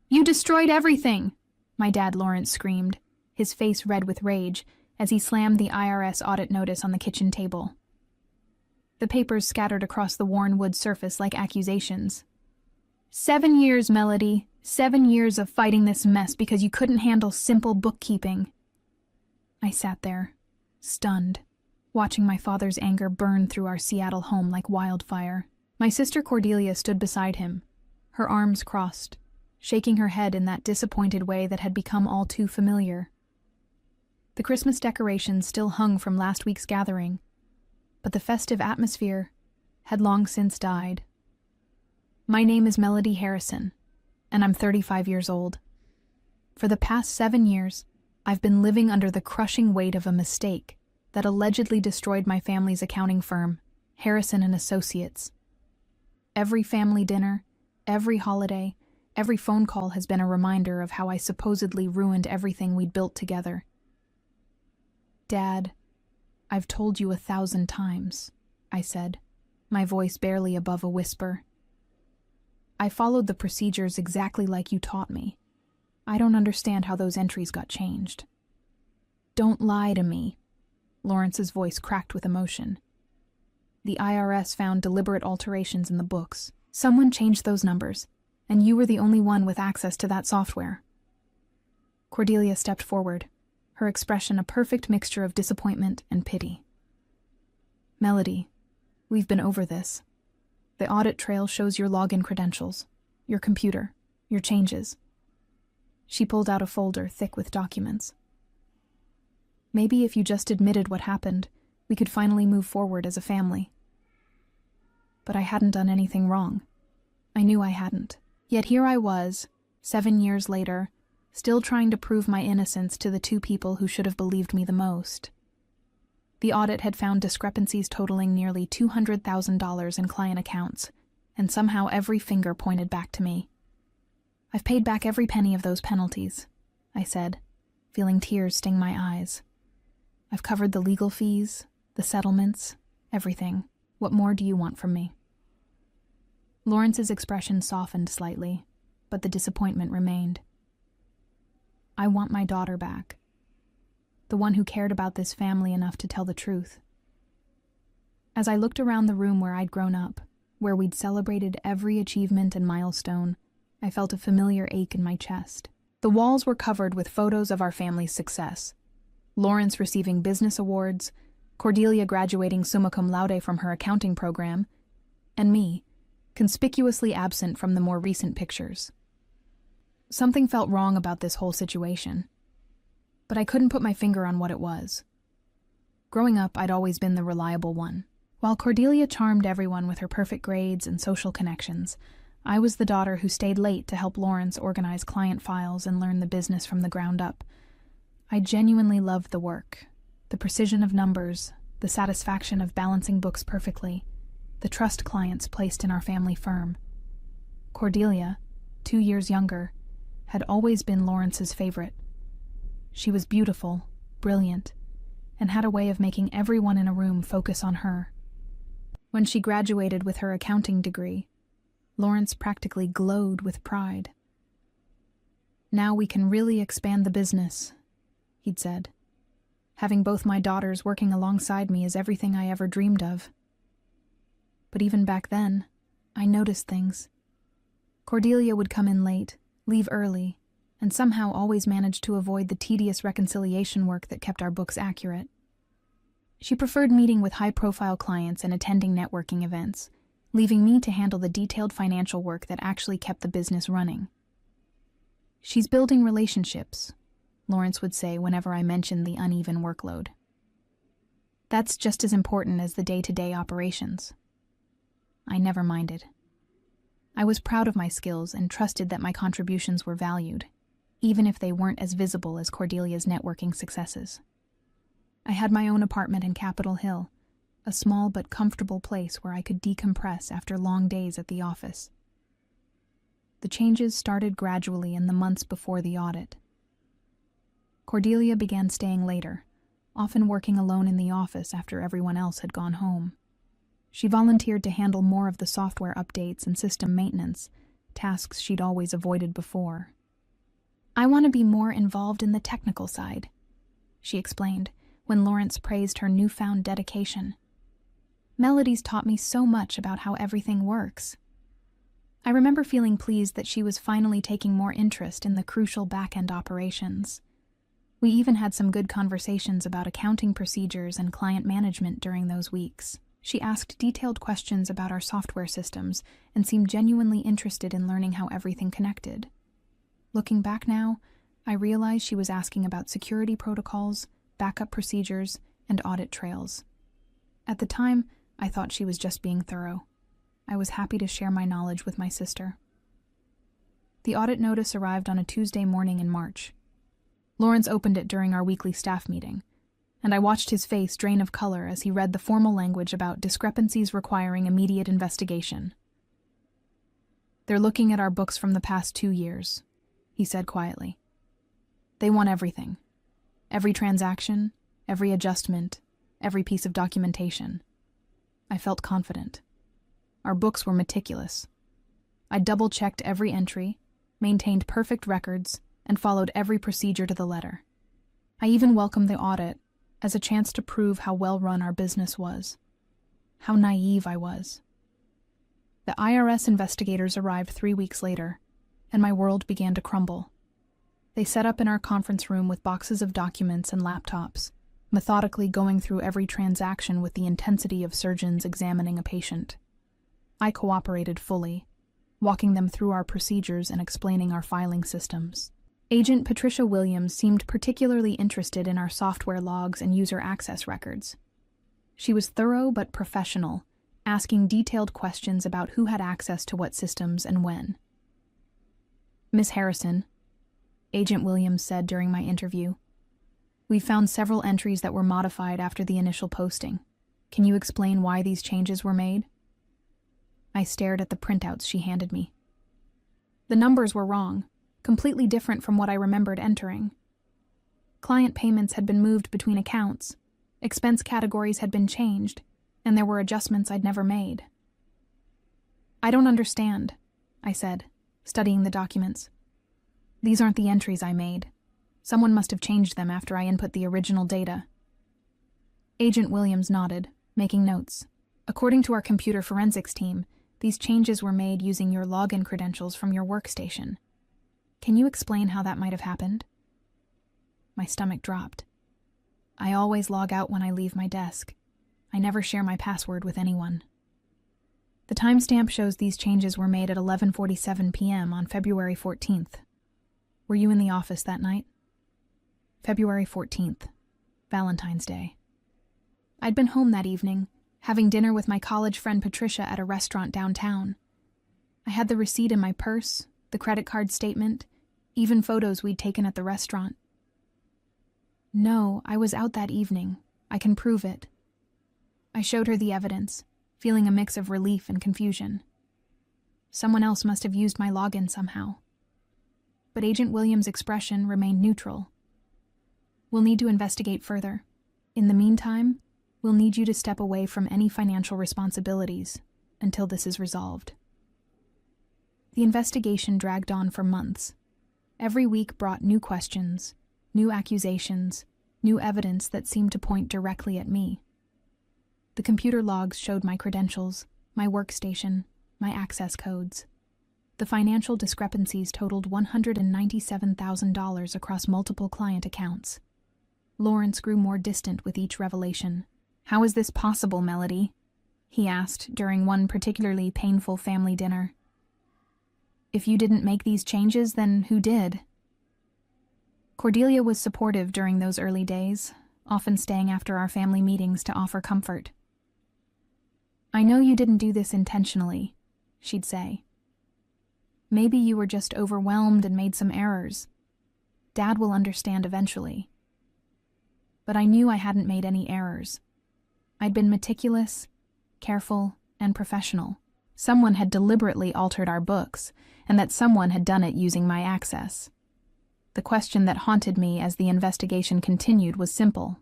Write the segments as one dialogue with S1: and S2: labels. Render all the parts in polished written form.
S1: You destroyed everything! My dad Lawrence screamed, his face red with rage, as he slammed the IRS audit notice on the kitchen table. The papers scattered across the worn wood surface like accusations. 7 years, Melody. 7 years of fighting this mess because you couldn't handle simple bookkeeping. I sat there, stunned, watching my father's anger burn through our Seattle home like wildfire. My sister Cordelia stood beside him, her arms crossed, shaking her head in that disappointed way that had become all too familiar. The Christmas decorations still hung from last week's gathering, but the festive atmosphere had long since died. My name is Melody Harrison, and I'm 35 years old. For the past 7 years, I've been living under the crushing weight of a mistake that allegedly destroyed my family's accounting firm, Harrison and Associates. Every family dinner, every holiday, every phone call has been a reminder of how I supposedly ruined everything we'd built together. Dad, I've told you 1,000 times, I said, my voice barely above a whisper. I followed the procedures exactly like you taught me. I don't understand how those entries got changed. Don't lie to me. Lawrence's voice cracked with emotion. The IRS found deliberate alterations in the books. Someone changed those numbers, and you were the only one with access to that software. Cordelia stepped forward, her expression a perfect mixture of disappointment and pity. Melody, we've been over this. The audit trail shows your login credentials, your computer, your changes. She pulled out a folder thick with documents. Maybe if you just admitted what happened, we could finally move forward as a family. But I hadn't done anything wrong. I knew I hadn't. Yet here I was, 7 years later, still trying to prove my innocence to the two people who should have believed me the most. The audit had found discrepancies totaling nearly $200,000 in client accounts, and somehow every finger pointed back to me. I've paid back every penny of those penalties, I said, feeling tears sting my eyes. I've covered the legal fees, the settlements, everything. What more do you want from me? Lawrence's expression softened slightly, but the disappointment remained. I want my daughter back. The one who cared about this family enough to tell the truth. As I looked around the room where I'd grown up, where we'd celebrated every achievement and milestone, I felt a familiar ache in my chest. The walls were covered with photos of our family's success. Lawrence receiving business awards, Cordelia graduating summa cum laude from her accounting program, and me, conspicuously absent from the more recent pictures. Something felt wrong about this whole situation, but I couldn't put my finger on what it was. Growing up, I'd always been the reliable one. While Cordelia charmed everyone with her perfect grades and social connections, I was the daughter who stayed late to help Lawrence organize client files and learn the business from the ground up. I genuinely loved the work, the precision of numbers, the satisfaction of balancing books perfectly, the trust clients placed in our family firm. Cordelia, 2 years younger, had always been Lawrence's favorite. She was beautiful, brilliant, and had a way of making everyone in a room focus on her. When she graduated with her accounting degree, Lawrence practically glowed with pride. Now we can really expand the business, he'd said. Having both my daughters working alongside me is everything I ever dreamed of. But even back then, I noticed things. Cordelia would come in late, leave early, and somehow always managed to avoid the tedious reconciliation work that kept our books accurate. She preferred meeting with high-profile clients and attending networking events, leaving me to handle the detailed financial work that actually kept the business running. She's building relationships, Lawrence would say whenever I mentioned the uneven workload. That's just as important as the day-to-day operations. I never minded. I was proud of my skills and trusted that my contributions were valued, even if they weren't as visible as Cordelia's networking successes. I had my own apartment in Capitol Hill, a small but comfortable place where I could decompress after long days at the office. The changes started gradually in the months before the audit. Cordelia began staying later, often working alone in the office after everyone else had gone home. She volunteered to handle more of the software updates and system maintenance, tasks she'd always avoided before. I want to be more involved in the technical side, she explained when Lawrence praised her newfound dedication. Melody's taught me so much about how everything works. I remember feeling pleased that she was finally taking more interest in the crucial back-end operations. We even had some good conversations about accounting procedures and client management during those weeks. She asked detailed questions about our software systems and seemed genuinely interested in learning how everything connected. Looking back now, I realized she was asking about security protocols, backup procedures, and audit trails. At the time, I thought she was just being thorough. I was happy to share my knowledge with my sister. The audit notice arrived on a Tuesday morning in March. Lawrence opened it during our weekly staff meeting, and I watched his face drain of color as he read the formal language about discrepancies requiring immediate investigation. "They're looking at our books from the past 2 years," he said quietly. "They want everything. Every transaction, every adjustment, every piece of documentation." I felt confident. Our books were meticulous. I double-checked every entry, maintained perfect records, and followed every procedure to the letter. I even welcomed the audit as a chance to prove how well-run our business was. How naive I was. The IRS investigators arrived 3 weeks later, and my world began to crumble. They set up in our conference room with boxes of documents and laptops, methodically going through every transaction with the intensity of surgeons examining a patient. I cooperated fully, walking them through our procedures and explaining our filing systems. Agent Patricia Williams seemed particularly interested in our software logs and user access records. She was thorough but professional, asking detailed questions about who had access to what systems and when. "Miss Harrison," Agent Williams said during my interview, "we found several entries that were modified after the initial posting. Can you explain why these changes were made?" I stared at the printouts she handed me. The numbers were wrong, completely different from what I remembered entering. Client payments had been moved between accounts, expense categories had been changed, and there were adjustments I'd never made. "I don't understand," I said, studying the documents. "These aren't the entries I made. Someone must have changed them after I input the original data." Agent Williams nodded, making notes. "According to our computer forensics team, these changes were made using your login credentials from your workstation. Can you explain how that might have happened?" My stomach dropped. I always log out when I leave my desk. I never share my password with anyone. The timestamp shows these changes were made at 11:47 p.m. on February 14th. Were you in the office that night? February 14th, Valentine's Day. I'd been home that evening, having dinner with my college friend Patricia at a restaurant downtown. I had the receipt in my purse, the credit card statement, even photos we'd taken at the restaurant. "No, I was out that evening. I can prove it." I showed her the evidence, feeling a mix of relief and confusion. Someone else must have used my login somehow. But Agent Williams' expression remained neutral. "We'll need to investigate further. In the meantime, we'll need you to step away from any financial responsibilities until this is resolved." The investigation dragged on for months. Every week brought new questions, new accusations, new evidence that seemed to point directly at me. The computer logs showed my credentials, my workstation, my access codes. The financial discrepancies totaled $197,000 across multiple client accounts. Lawrence grew more distant with each revelation. "How is this possible, Melody?" he asked during one particularly painful family dinner. "If you didn't make these changes, then who did?" Cordelia was supportive during those early days, often staying after our family meetings to offer comfort. "I know you didn't do this intentionally," she'd say. "Maybe you were just overwhelmed and made some errors. Dad will understand eventually." But I knew I hadn't made any errors. I'd been meticulous, careful, and professional. Someone had deliberately altered our books, and that someone had done it using my access. The question that haunted me as the investigation continued was simple.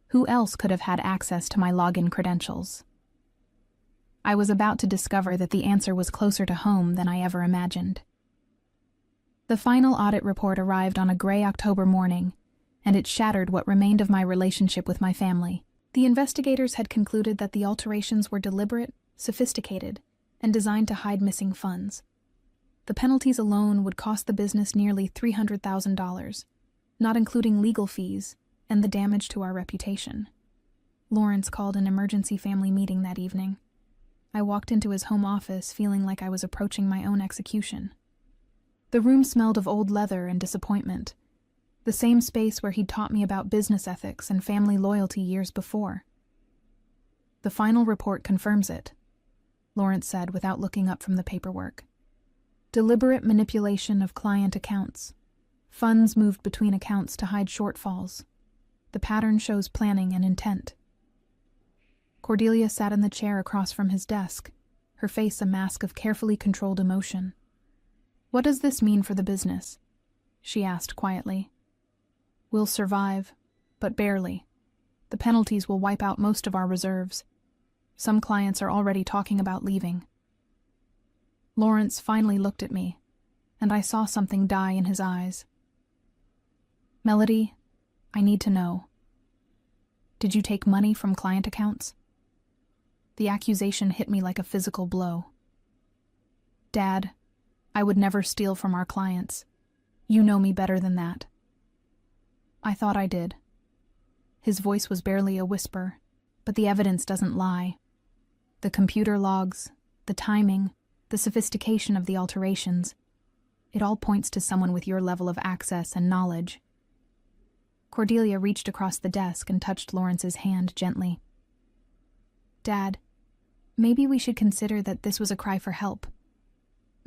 S1: Who else could have had access to my login credentials? I was about to discover that the answer was closer to home than I ever imagined. The final audit report arrived on a gray October morning, and it shattered what remained of my relationship with my family. The investigators had concluded that the alterations were deliberate, sophisticated, and designed to hide missing funds. The penalties alone would cost the business nearly $300,000, not including legal fees and the damage to our reputation. Lawrence called an emergency family meeting that evening. I walked into his home office feeling like I was approaching my own execution. The room smelled of old leather and disappointment, the same space where he'd taught me about business ethics and family loyalty years before. "The final report confirms it," Lawrence said without looking up from the paperwork. "Deliberate manipulation of client accounts. Funds moved between accounts to hide shortfalls. The pattern shows planning and intent." Cordelia sat in the chair across from his desk, her face a mask of carefully controlled emotion. "What does this mean for the business?" she asked quietly. "We'll survive, but barely. The penalties will wipe out most of our reserves. Some clients are already talking about leaving." Lawrence finally looked at me, and I saw something die in his eyes. "Melody, I need to know. Did you take money from client accounts?" The accusation hit me like a physical blow. "Dad, I would never steal from our clients. You know me better than that." "I thought I did." His voice was barely a whisper, but the evidence doesn't lie. The computer logs, the timing, the sophistication of the alterations, it all points to someone with your level of access and knowledge. Cordelia reached across the desk and touched Lawrence's hand gently. "Dad, maybe we should consider that this was a cry for help.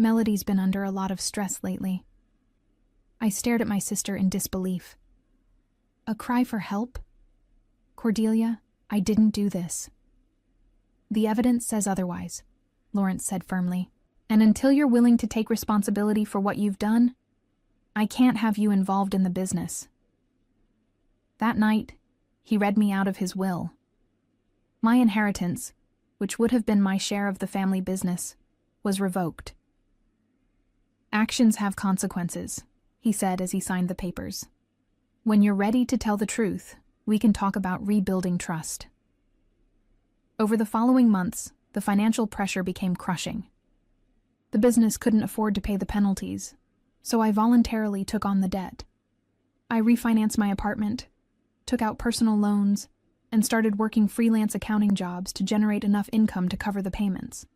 S1: Melody's been under a lot of stress lately." I stared at my sister in disbelief. "A cry for help? Cordelia, I didn't do this." "The evidence says otherwise," Lawrence said firmly. "And until you're willing to take responsibility for what you've done, I can't have you involved in the business." That night, he read me out of his will. My inheritance, which would have been my share of the family business, was revoked. "Actions have consequences," he said as he signed the papers. "When you're ready to tell the truth, we can talk about rebuilding trust." Over the following months, the financial pressure became crushing. The business couldn't afford to pay the penalties, so I voluntarily took on the debt. I refinanced my apartment, took out personal loans, and started working freelance accounting jobs to generate enough income to cover the payments.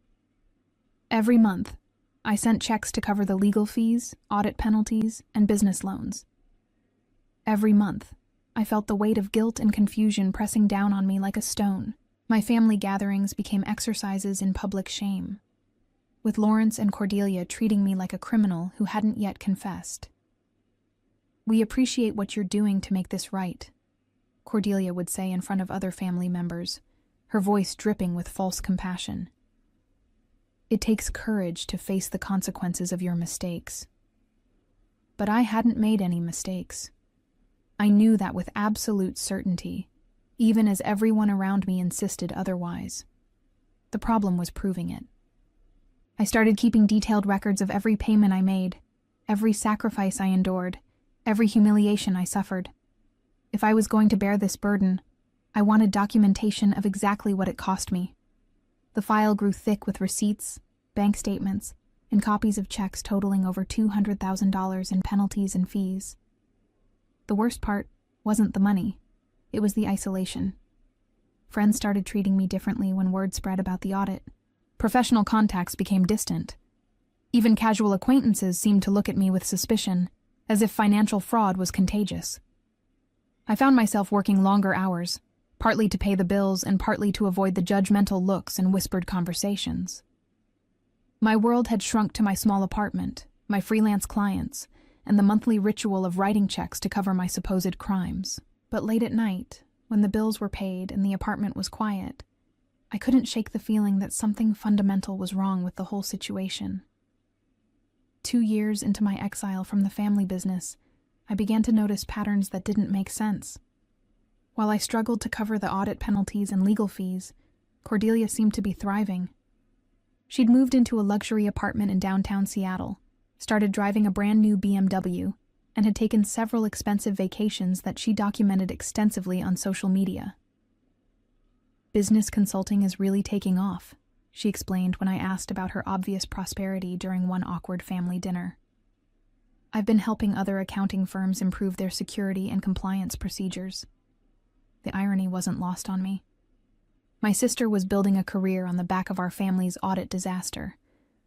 S1: Every month, I sent checks to cover the legal fees, audit penalties, and business loans. Every month, I felt the weight of guilt and confusion pressing down on me like a stone. My family gatherings became exercises in public shame, with Lawrence and Cordelia treating me like a criminal who hadn't yet confessed. "We appreciate what you're doing to make this right," Cordelia would say in front of other family members, her voice dripping with false compassion. "It takes courage to face the consequences of your mistakes." But I hadn't made any mistakes. I knew that with absolute certainty, even as everyone around me insisted otherwise. The problem was proving it. I started keeping detailed records of every payment I made, every sacrifice I endured, every humiliation I suffered. If I was going to bear this burden, I wanted documentation of exactly what it cost me. The file grew thick with receipts, bank statements, and copies of checks totaling over $200,000 in penalties and fees. The worst part wasn't the money, it was the isolation. Friends started treating me differently when word spread about the audit. Professional contacts became distant. Even casual acquaintances seemed to look at me with suspicion, as if financial fraud was contagious. I found myself working longer hours, partly to pay the bills and partly to avoid the judgmental looks and whispered conversations. My world had shrunk to my small apartment, my freelance clients, and the monthly ritual of writing checks to cover my supposed crimes. But late at night, when the bills were paid and the apartment was quiet, I couldn't shake the feeling that something fundamental was wrong with the whole situation. 2 years into my exile from the family business, I began to notice patterns that didn't make sense. While I struggled to cover the audit penalties and legal fees, Cordelia seemed to be thriving. She'd moved into a luxury apartment in downtown Seattle, started driving a brand new BMW, and had taken several expensive vacations that she documented extensively on social media. Business consulting is really taking off, she explained when I asked about her obvious prosperity during one awkward family dinner. I've been helping other accounting firms improve their security and compliance procedures. The irony wasn't lost on me. My sister was building a career on the back of our family's audit disaster,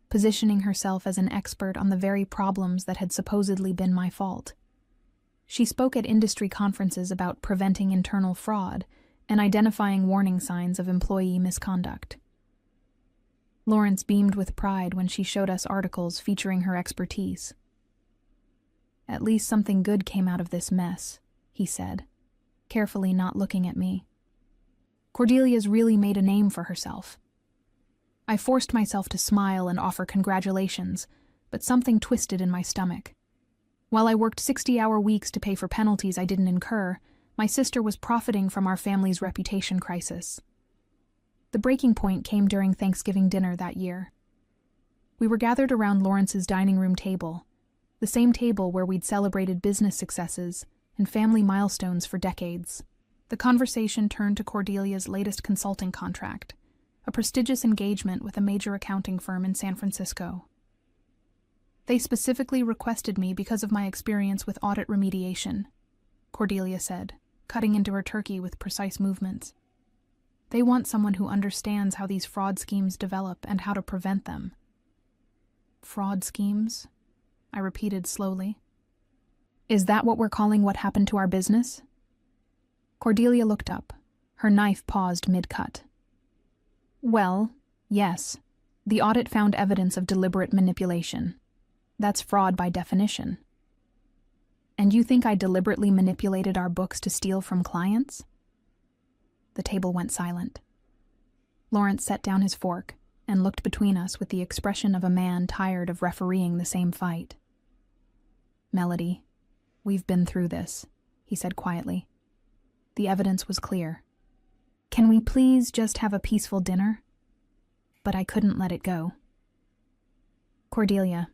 S1: positioning herself as an expert on the very problems that had supposedly been my fault. She spoke at industry conferences about preventing internal fraud and identifying warning signs of employee misconduct. Lawrence beamed with pride when she showed us articles featuring her expertise. "At least something good came out of this mess," he said, carefully not looking at me. "Cordelia's really made a name for herself." I forced myself to smile and offer congratulations, but something twisted in my stomach. While I worked 60-hour weeks to pay for penalties I didn't incur, my sister was profiting from our family's reputation crisis. The breaking point came during Thanksgiving dinner that year. We were gathered around Lawrence's dining room table, the same table where we'd celebrated business successes and family milestones for decades. The conversation turned to Cordelia's latest consulting contract, a prestigious engagement with a major accounting firm in San Francisco. "They specifically requested me because of my experience with audit remediation," Cordelia said, cutting into her turkey with precise movements. "They want someone who understands how these fraud schemes develop and how to prevent them." "Fraud schemes?" I repeated slowly. "Is that what we're calling what happened to our business?" Cordelia looked up, her knife paused mid-cut. "Well, yes. The audit found evidence of deliberate manipulation. That's fraud by definition." "And you think I deliberately manipulated our books to steal from clients?" The table went silent. Lawrence set down his fork and looked between us with the expression of a man tired of refereeing the same fight. "Melody, we've been through this," he said quietly. The evidence was clear. "Can we please just have a peaceful dinner?" But I couldn't let it go. "Cordelia,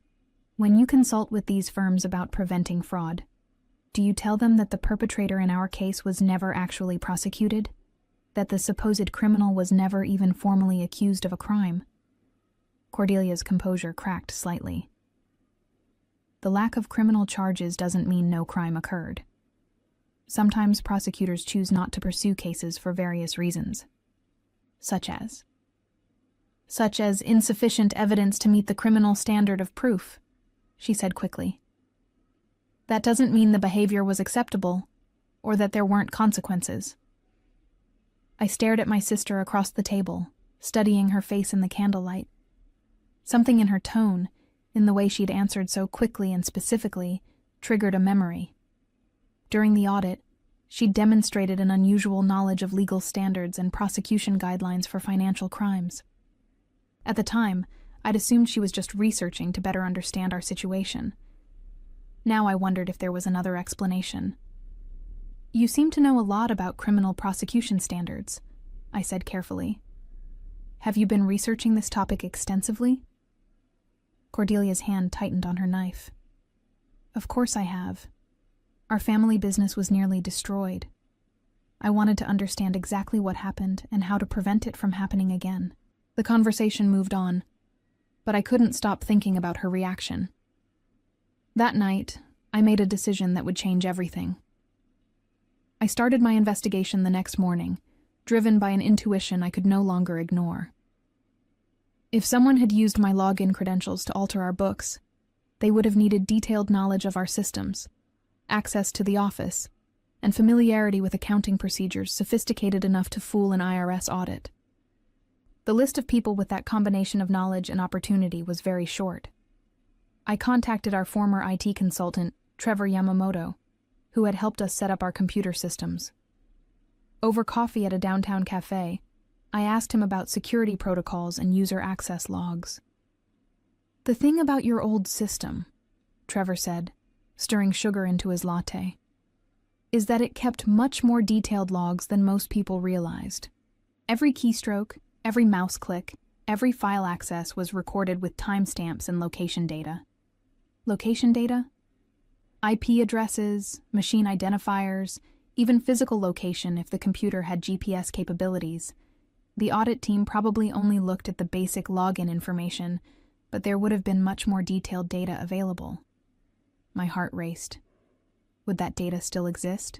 S1: when you consult with these firms about preventing fraud, do you tell them that the perpetrator in our case was never actually prosecuted? That the supposed criminal was never even formally accused of a crime?" Cordelia's composure cracked slightly. "The lack of criminal charges doesn't mean no crime occurred. Sometimes prosecutors choose not to pursue cases for various reasons. Such as insufficient evidence to meet the criminal standard of proof," she said quickly. "That doesn't mean the behavior was acceptable, or that there weren't consequences." I stared at my sister across the table, studying her face in the candlelight. Something in her tone, in the way she'd answered so quickly and specifically, triggered a memory. During the audit, she'd demonstrated an unusual knowledge of legal standards and prosecution guidelines for financial crimes. At the time, I'd assumed she was just researching to better understand our situation. Now I wondered if there was another explanation. "You seem to know a lot about criminal prosecution standards," I said carefully. "Have you been researching this topic extensively?" Cordelia's hand tightened on her knife. "Of course I have. Our family business was nearly destroyed. I wanted to understand exactly what happened and how to prevent it from happening again." The conversation moved on, but I couldn't stop thinking about her reaction. That night, I made a decision that would change everything. I started my investigation the next morning, driven by an intuition I could no longer ignore. If someone had used my login credentials to alter our books, they would have needed detailed knowledge of our systems, access to the office, and familiarity with accounting procedures sophisticated enough to fool an IRS audit. The list of people with that combination of knowledge and opportunity was very short. I contacted our former IT consultant, Trevor Yamamoto, who had helped us set up our computer systems. Over coffee at a downtown cafe, I asked him about security protocols and user access logs. "The thing about your old system," Trevor said, stirring sugar into his latte, "is that it kept much more detailed logs than most people realized. Every keystroke, every mouse click, every file access was recorded with timestamps and location data. Location data? IP addresses, machine identifiers, even physical location if the computer had GPS capabilities. The audit team probably only looked at the basic login information, but there would have been much more detailed data available. My heart raced. Would that data still exist?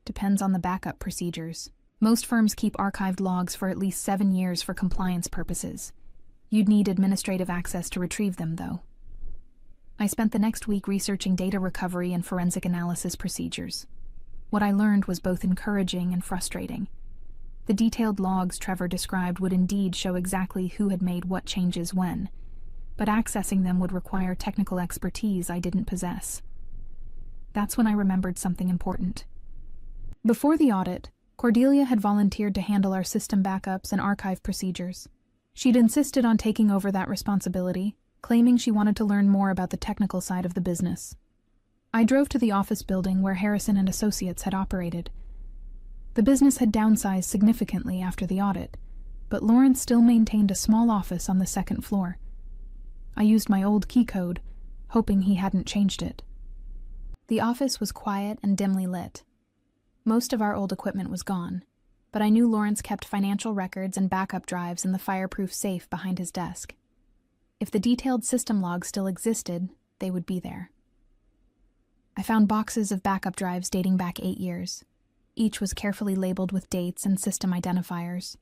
S1: Depends on the backup procedures. Most firms keep archived logs for at least 7 years for compliance purposes. You'd need administrative access to retrieve them, though. I spent the next week researching data recovery and forensic analysis procedures. What I learned was both encouraging and frustrating. The detailed logs Trevor described would indeed show exactly who had made what changes when, but accessing them would require technical expertise I didn't possess. That's when I remembered something important. Before the audit, Cordelia had volunteered to handle our system backups and archive procedures. She'd insisted on taking over that responsibility, claiming she wanted to learn more about the technical side of the business. I drove to the office building where Harrison and Associates had operated. The business had downsized significantly after the audit, but Lawrence still maintained a small office on the second floor. I used my old key code, hoping he hadn't changed it. The office was quiet and dimly lit. Most of our old equipment was gone, but I knew Lawrence kept financial records and backup drives in the fireproof safe behind his desk. If the detailed system logs still existed, they would be there. I found boxes of backup drives dating back 8 years. Each was carefully labeled with dates and system identifiers.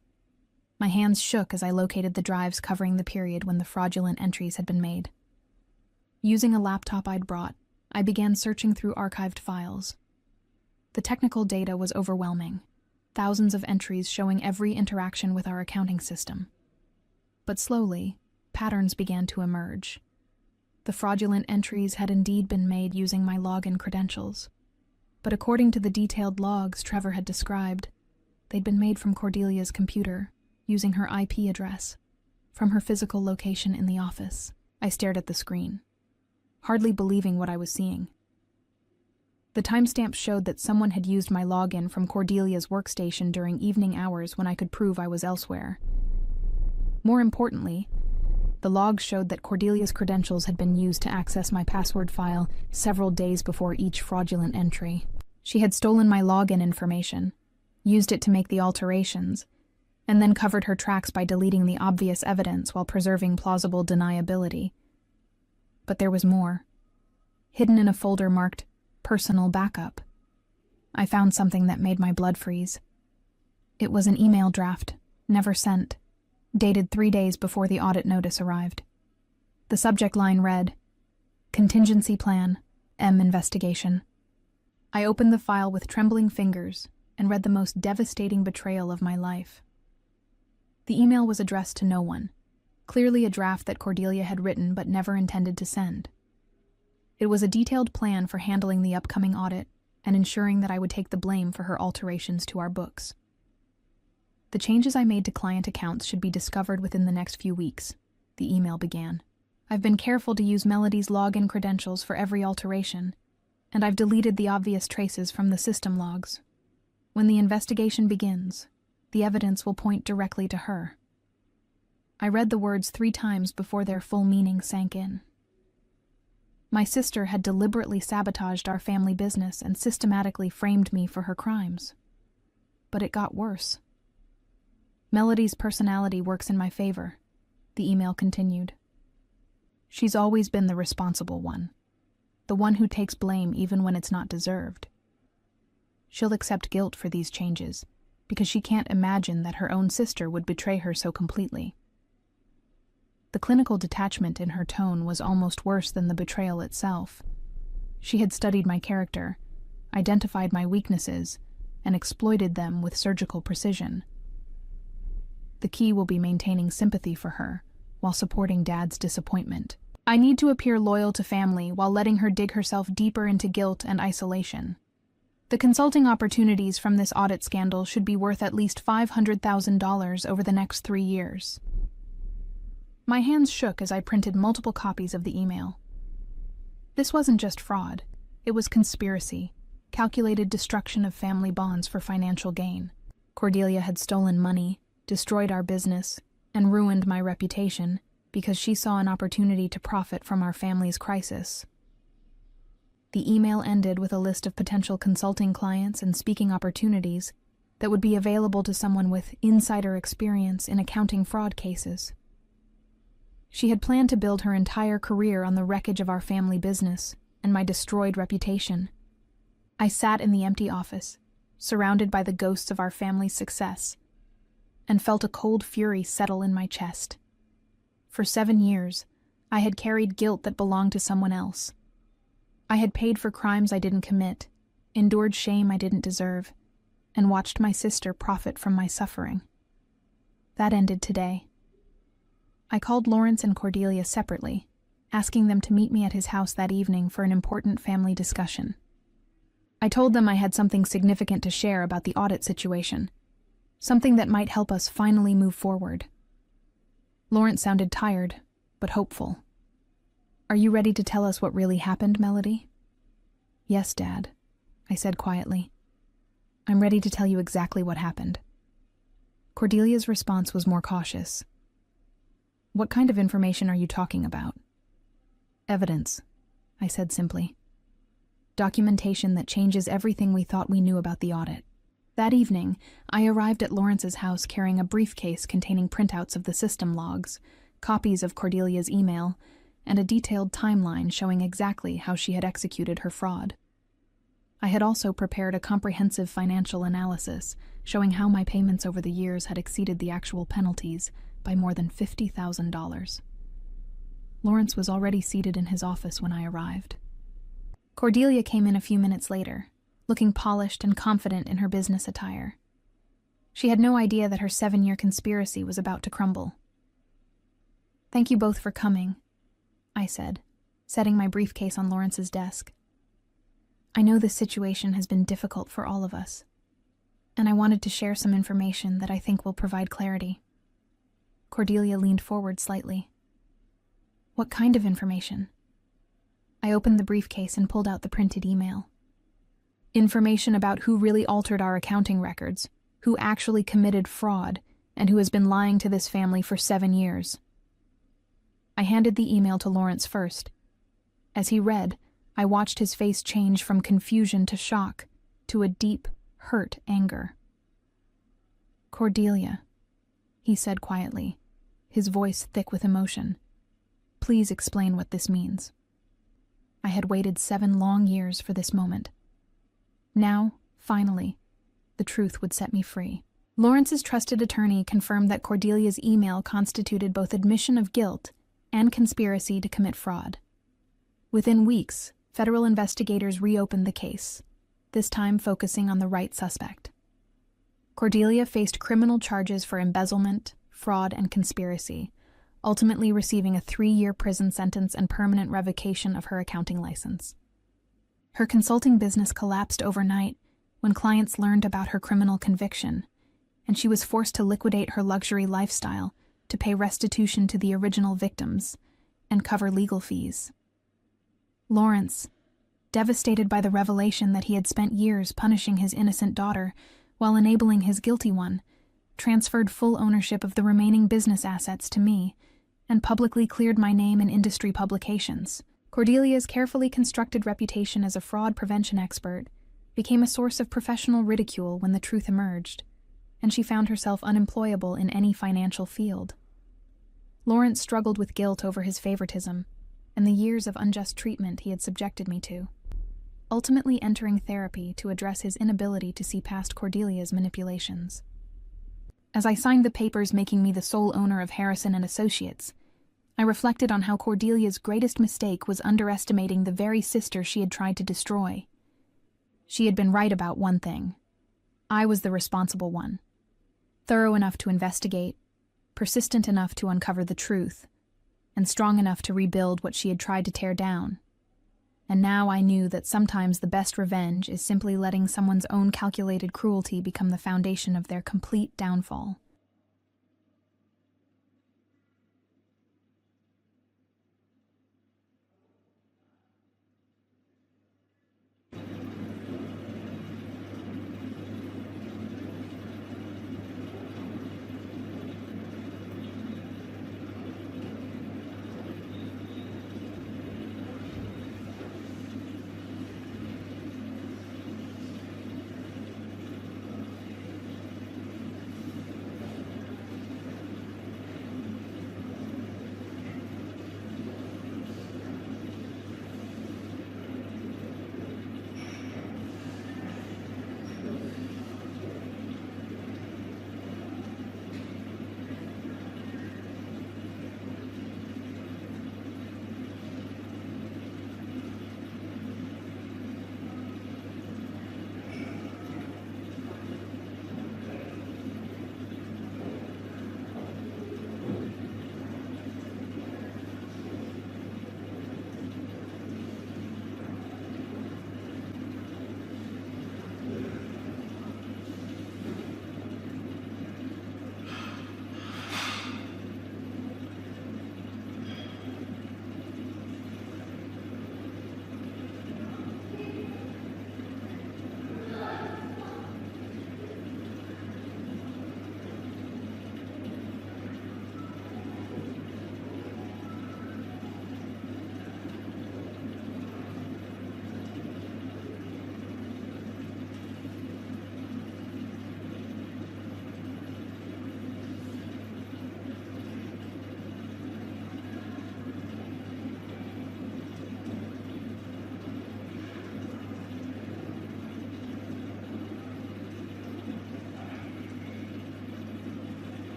S1: My hands shook as I located the drives covering the period when the fraudulent entries had been made. Using a laptop I'd brought, I began searching through archived files. The technical data was overwhelming, thousands of entries showing every interaction with our accounting system. But slowly, patterns began to emerge. The fraudulent entries had indeed been made using my login credentials. But according to the detailed logs Trevor had described, they'd been made from Cordelia's computer, using her IP address, from her physical location in the office. I stared at the screen, hardly believing what I was seeing. The timestamp showed that someone had used my login from Cordelia's workstation during evening hours when I could prove I was elsewhere. More importantly, the logs showed that Cordelia's credentials had been used to access my password file several days before each fraudulent entry. She had stolen my login information, used it to make the alterations, and then covered her tracks by deleting the obvious evidence while preserving plausible deniability. But there was more. Hidden in a folder marked Personal Backup, I found something that made my blood freeze. It was an email draft, never sent, dated 3 days before the audit notice arrived. The subject line read, Contingency Plan, M Investigation. I opened the file with trembling fingers and read the most devastating betrayal of my life. The email was addressed to no one, clearly a draft that Cordelia had written but never intended to send. It was a detailed plan for handling the upcoming audit and ensuring that I would take the blame for her alterations to our books. The changes I made to client accounts should be discovered within the next few weeks, the email began. I've been careful to use Melody's login credentials for every alteration, and I've deleted the obvious traces from the system logs. When the investigation begins, the evidence will point directly to her. I read the words 3 times before their full meaning sank in. My sister had deliberately sabotaged our family business and systematically framed me for her crimes. But it got worse. Melody's personality works in my favor, the email continued. She's always been the responsible one, the one who takes blame even when it's not deserved. She'll accept guilt for these changes, because she can't imagine that her own sister would betray her so completely. The clinical detachment in her tone was almost worse than the betrayal itself. She had studied my character, identified my weaknesses, and exploited them with surgical precision. The key will be maintaining sympathy for her, while supporting Dad's disappointment. I need to appear loyal to family while letting her dig herself deeper into guilt and isolation. The consulting opportunities from this audit scandal should be worth at least $500,000 over the next 3 years. My hands shook as I printed multiple copies of the email. This wasn't just fraud, it was conspiracy, calculated destruction of family bonds for financial gain. Cordelia had stolen money, destroyed our business, and ruined my reputation, because she saw an opportunity to profit from our family's crisis. The email ended with a list of potential consulting clients and speaking opportunities that would be available to someone with insider experience in accounting fraud cases. She had planned to build her entire career on the wreckage of our family business and my destroyed reputation. I sat in the empty office, surrounded by the ghosts of our family's success, and felt a cold fury settle in my chest. For 7 years, I had carried guilt that belonged to someone else. I had paid for crimes I didn't commit, endured shame I didn't deserve, and watched my sister profit from my suffering. That ended today. I called Lawrence and Cordelia separately, asking them to meet me at his house that evening for an important family discussion. I told them I had something significant to share about the audit situation, something that might help us finally move forward. Lawrence sounded tired, but hopeful. "Are you ready to tell us what really happened, Melody?" "Yes, Dad," I said quietly. "I'm ready to tell you exactly what happened." Cordelia's response was more cautious. "What kind of information are you talking about?" "Evidence," I said simply. "Documentation that changes everything we thought we knew about the audit." That evening, I arrived at Lawrence's house carrying a briefcase containing printouts of the system logs, copies of Cordelia's email, and a detailed timeline showing exactly how she had executed her fraud. I had also prepared a comprehensive financial analysis showing how my payments over the years had exceeded the actual penalties by more than $50,000. Lawrence was already seated in his office when I arrived. Cordelia came in a few minutes later, looking polished and confident in her business attire. She had no idea that her 7-year conspiracy was about to crumble. "Thank you both for coming," I said, setting my briefcase on Lawrence's desk. "I know this situation has been difficult for all of us, and I wanted to share some information that I think will provide clarity." Cordelia leaned forward slightly. "What kind of information?" I opened the briefcase and pulled out the printed email. "Information about who really altered our accounting records, who actually committed fraud, and who has been lying to this family for 7 years." I handed the email to Lawrence first. As he read, I watched his face change from confusion to shock, to a deep, hurt anger. "Cordelia," he said quietly, his voice thick with emotion, "please explain what this means." I had waited 7 long years for this moment. Now, finally, the truth would set me free. Lawrence's trusted attorney confirmed that Cordelia's email constituted both admission of guilt and conspiracy to commit fraud. Within weeks, federal investigators reopened the case, this time focusing on the right suspect. Cordelia faced criminal charges for embezzlement, fraud, and conspiracy, ultimately receiving a 3-year prison sentence and permanent revocation of her accounting license. Her consulting business collapsed overnight when clients learned about her criminal conviction, and she was forced to liquidate her luxury lifestyle to pay restitution to the original victims and cover legal fees. Lawrence, devastated by the revelation that he had spent years punishing his innocent daughter while enabling his guilty one, transferred full ownership of the remaining business assets to me and publicly cleared my name in industry publications. Cordelia's carefully constructed reputation as a fraud prevention expert became a source of professional ridicule when the truth emerged, and she found herself unemployable in any financial field. Lawrence struggled with guilt over his favoritism and the years of unjust treatment he had subjected me to, ultimately entering therapy to address his inability to see past Cordelia's manipulations. As I signed the papers making me the sole owner of Harrison and Associates, I reflected on how Cordelia's greatest mistake was underestimating the very sister she had tried to destroy. She had been right about one thing. I was the responsible one. Thorough enough to investigate, persistent enough to uncover the truth, and strong enough to rebuild what she had tried to tear down. And now I knew that sometimes the best revenge is simply letting someone's own calculated cruelty become the foundation of their complete downfall.